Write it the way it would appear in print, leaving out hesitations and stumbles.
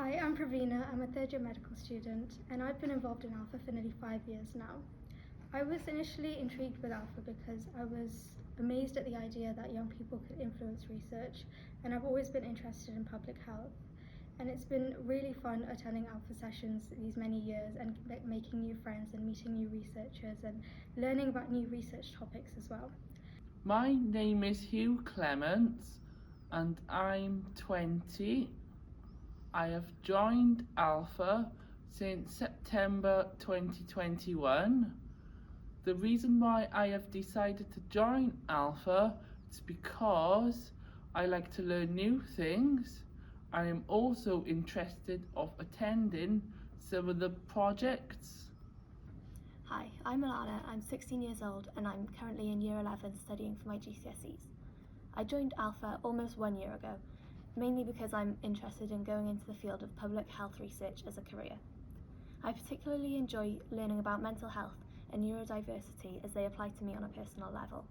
Hi, I'm Pravina. I'm a third-year medical student, and I've been involved in Alpha for nearly 5 years now. I was initially intrigued with Alpha because I was amazed at the idea that young people could influence research, and I've always been interested in public health. And it's been really fun attending Alpha sessions these many years and making new friends and meeting new researchers and learning about new research topics as well. My name is Hugh Clements and I'm 20. I have joined Alpha since September 2021. The reason why I have decided to join Alpha is because I like to learn new things. I am also interested of attending some of the projects. Hi, I'm Alana. I'm 16 years old and I'm currently in Year 11 studying for my GCSEs. I joined Alpha almost 1 year ago, mainly because I'm interested in going into the field of public health research as a career. I particularly enjoy learning about mental health and neurodiversity as they apply to me on a personal level.